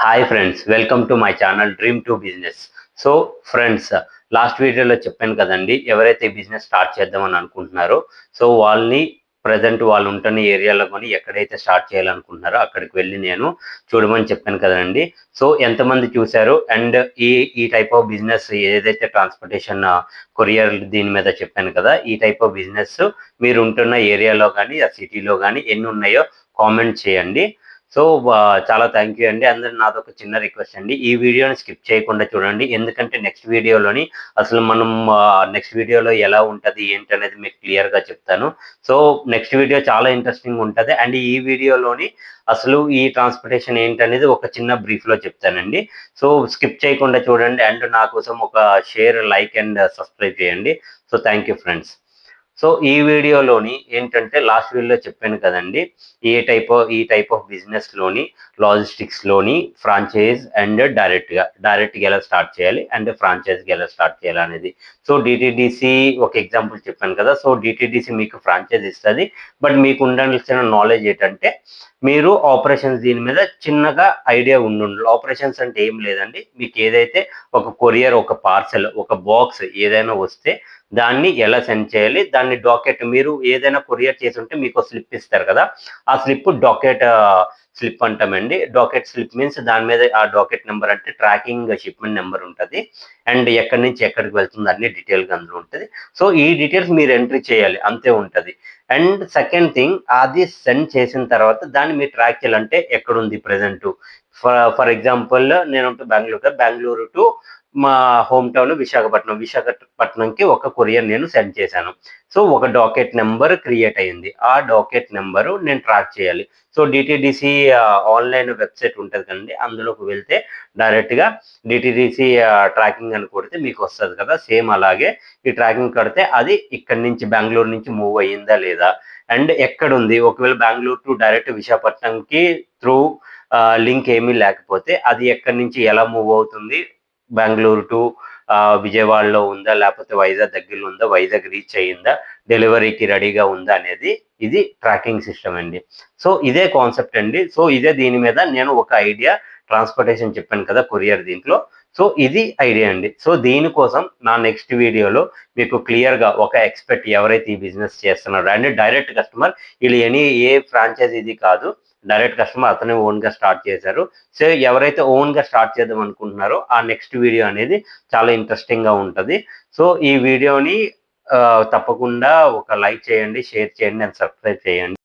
Hi friends, welcome to my channel dream to business. So friends, last వీడియోలో చెప్పాను కదండి, ఎవరైతే బిజినెస్ స్టార్ట్ చేద్దామని అనుకుంటున్నారో సో వాళ్ళని ప్రజెంట్ వాళ్ళు ఉంటున్న ఏరియాలో కానీ ఎక్కడైతే స్టార్ట్ చేయాలనుకుంటున్నారో అక్కడికి వెళ్ళి నేను చూడమని చెప్పాను కదండి. సో ఎంతమంది చూశారు అండ్ ఈ ఈ టైప్ ఆఫ్ బిజినెస్ ఏదైతే ట్రాన్స్పోర్టేషన్ కొరియర్ దీని మీద చెప్పాను కదా, ఈ టైప్ ఆఫ్ బిజినెస్ మీరు ఉంటున్న ఏరియాలో కానీ ఆ సిటీలో కానీ ఎన్ని ఉన్నాయో కామెంట్ చేయండి. సో చాలా థ్యాంక్ యూ అండి. అందరు నాదొక చిన్న రిక్వెస్ట్ అండి, ఈ వీడియోని స్కిప్ చేయకుండా చూడండి. ఎందుకంటే నెక్స్ట్ వీడియోలోని అసలు మనం నెక్స్ట్ వీడియోలో ఎలా ఉంటుంది ఏంటి అనేది మీకు క్లియర్గా చెప్తాను. సో నెక్స్ట్ వీడియో చాలా ఇంట్రెస్టింగ్ ఉంటుంది అండ్ ఈ వీడియోలోని అసలు ఈ ట్రాన్స్పోర్టేషన్ ఏంటనేది ఒక చిన్న బ్రీఫ్లో చెప్తానండి. సో స్కిప్ చేయకుండా చూడండి అండ్ నా కోసం ఒక షేర్, లైక్ అండ్ సబ్స్క్రైబ్ చేయండి. So thank you friends. So ఈ వీడియోలోని ఏంటంటే లాస్ట్ వీడియోలో చెప్పాను కదండి, ఈ టైప్ ఆఫ్ బిజినెస్లోని లాజిస్టిక్స్లోని ఫ్రాంచైజ్ అండ్ డైరెక్ట్గా ఎలా స్టార్ట్ చేయాలి అండ్ ఫ్రాంచైజ్గా ఎలా స్టార్ట్ చేయాలి అనేది. సో డిటిడిసి ఒక ఎగ్జాంపుల్ చెప్పాను కదా. సో డిటిడిసి మీకు ఫ్రాంచైజ్ ఇస్తుంది, బట్ మీకు ఉండాల్సిన నాలెడ్జ్ ఏంటంటే మీరు ఆపరేషన్స్ దీని మీద చిన్నగా ఐడియా ఉండాలి. ఆపరేషన్స్ అంటే ఏం లేదండి, మీకు ఏదైతే ఒక కొరియర్, ఒక పార్సెల్, ఒక బాక్స్ ఏదైనా వస్తే దాన్ని ఎలా సెండ్ చేయాలి, దాన్ని డాకెట్, మీరు ఏదైనా కొరియర్ చేసి ఉంటే మీకు స్లిప్ ఇస్తారు కదా, ఆ స్లిప్ డాకెట్ స్లిప్ అంటామండి. డాకెట్ స్లిప్ మీన్స్ దాని మీద ఆ డాకెట్ నెంబర్ అంటే ట్రాకింగ్ షిప్మెంట్ నెంబర్ ఉంటుంది అండ్ ఎక్కడి నుంచి ఎక్కడికి వెళ్తుంది అన్ని డీటెయిల్గా అందులో ఉంటుంది. సో ఈ డీటెయిల్స్ మీరు ఎంట్రీ చేయాలి, అంతే ఉంటుంది. అండ్ సెకండ్ థింగ్, అది సెండ్ చేసిన తర్వాత దాన్ని మీరు ట్రాక్ చేయాలంటే ఎక్కడుంది ప్రజెంట్. ఫర్ ఎగ్జాంపుల్ నేను బెంగళూరు టు మా హోమ్ టౌన్ విశాఖపట్నంకి ఒక కొరియర్ నేను సెండ్ చేశాను. సో ఒక డాకెట్ నెంబర్ క్రియేట్ అయ్యింది, ఆ డాకెట్ నెంబరు నేను ట్రాక్ చేయాలి. సో డిటిడిసి ఆన్లైన్ వెబ్సైట్ ఉంటుంది కదండి, అందులోకి వెళ్తే డైరెక్ట్గా డిటిడిసి ట్రాకింగ్ అని కొడితే మీకు వస్తుంది కదా. సేమ్ అలాగే ఈ ట్రాకింగ్ కడితే అది ఇక్కడి నుంచి బెంగళూరు నుంచి మూవ్ అయ్యిందా లేదా అండ్ ఎక్కడుంది. ఒకవేళ బెంగళూరు టు డైరెక్ట్ విశాఖపట్నంకి త్రూ లింక్ ఏమీ లేకపోతే అది ఎక్కడి నుంచి ఎలా మూవ్ అవుతుంది, బెంగళూరు టు విజయవాడలో ఉందా లేకపోతే వైజాగ్ దగ్గరలో ఉందా, వైజాగ్ రీచ్ అయ్యిందా, డెలివరీకి రెడీగా ఉందా అనేది ఇది ట్రాకింగ్ సిస్టమ్ అండి. సో ఇదే కాన్సెప్ట్ అండి. సో ఇదే దీని మీద నేను ఒక ఐడియా ట్రాన్స్పోర్టేషన్ చెప్పాను కదా కొరియర్ దీంట్లో. సో ఇది ఐడియా అండి. సో దీనికోసం నా నెక్స్ట్ వీడియోలో మీకు క్లియర్గా ఒక ఎక్స్పర్ట్ ఎవరైతే ఈ బిజినెస్ చేస్తున్నారో అండ్ డైరెక్ట్ కస్టమర్, వీళ్ళు ఏ ఫ్రాంచైజ్ ఇది కాదు, డైరెక్ట్ కస్టమర్ అతనే ఓన్గా స్టార్ట్ చేశారు. సో ఎవరైతే ఓన్గా స్టార్ట్ చేద్దాం అనుకుంటున్నారో ఆ నెక్స్ట్ వీడియో అనేది చాలా ఇంట్రెస్టింగ్గా ఉంటుంది. సో ఈ వీడియోని తప్పకుండా ఒక లైక్ చేయండి, షేర్ చేయండి అండ్ సబ్స్క్రైబ్ చేయండి.